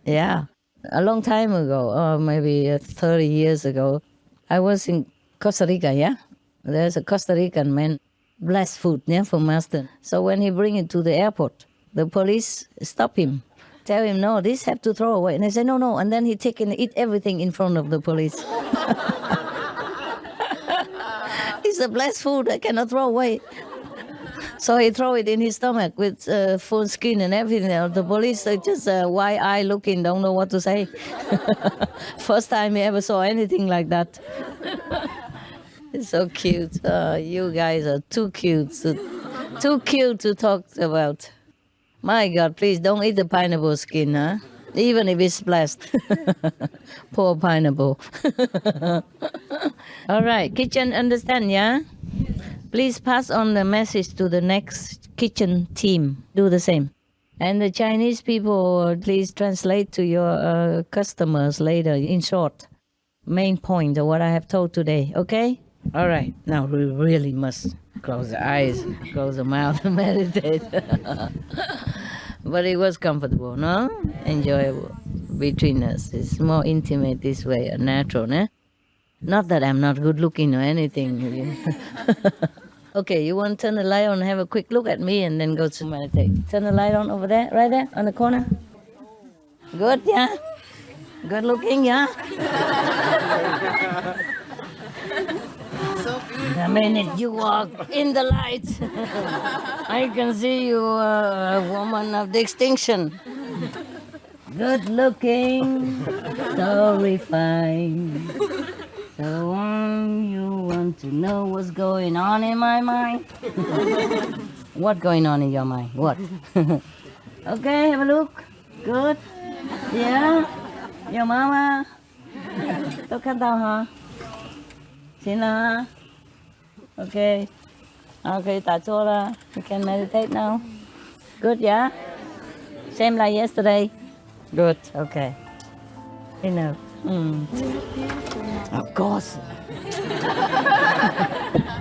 Yeah. A long time ago, maybe 30 years ago, I was in Costa Rica, yeah? There's a Costa Rican man, blessed food, yeah, for master. So when he bring it to the airport, the police stop him, tell him, no, this have to throw away. And I say, no. And then he take and eat everything in front of the police. It's a blessed food, I cannot throw away. So he throw it in his stomach with full skin and everything. The police just wide eye looking, don't know what to say. First time he ever saw anything like that. It's so cute. You guys are too cute. Too cute to talk about. My God, please don't eat the pineapple skin, huh? Even if it's blessed. Poor pineapple. All right, kitchen understand, yeah? Please pass on the message to the next kitchen team. Do the same. And the Chinese people, please translate to your customers later, in short. Main point of what I have told today, okay? All right, now we really must close the eyes, close the mouth and meditate. But it was comfortable, no? Enjoyable between us. It's more intimate this way, natural, né? Not that I'm not good looking or anything. Okay, you want to turn the light on and have a quick look at me and then go to meditate. Turn the light on over there, right there, on the corner. Good, yeah? Good looking, yeah? The minute you walk in the light, I can see you a woman of distinction. Good looking, so refined. So you want to know what's going on in my mind? What going on in your mind? What? Okay, have a look. Good. Yeah, your mama. 都看到哈，行了哈。Okay. Okay, 打坐了。You can meditate now. Good, yeah? Same like yesterday? Good, okay. Enough. Of course.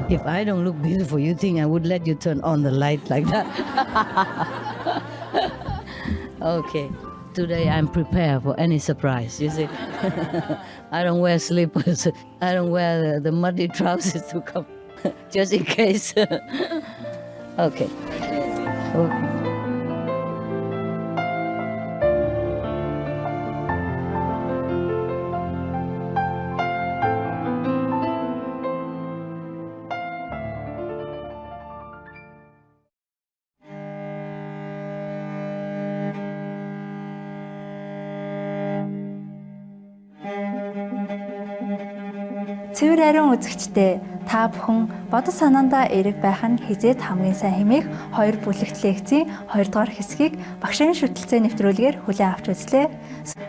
If I don't look beautiful, you think I would let you turn on the light like that? Okay. Today I'm prepared for any surprise, you see. I don't wear slippers. I don't wear the muddy trousers to come, just in case. Okay. Цэвэр ариун үзэгчдээ та бүхэн бодол санаандаа эерэг байх нь хизээд хамгийн сайн хэмээх 2 бүлэгт лекцийн 2 дугаар хэсгийг багшийн шүтэлцээ нэвтрүүлгээр хүлээн авч үзлээ.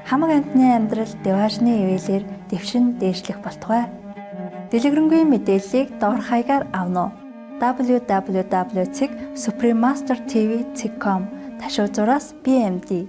Хамаг амьтны амьдрал деважны ивэлэр дэвшин дээшлэх болтугай. Дэлгэрэнгүй мэдээллийг доор хаягаар авно. www.suprememastertv.com ташуу зураас BMD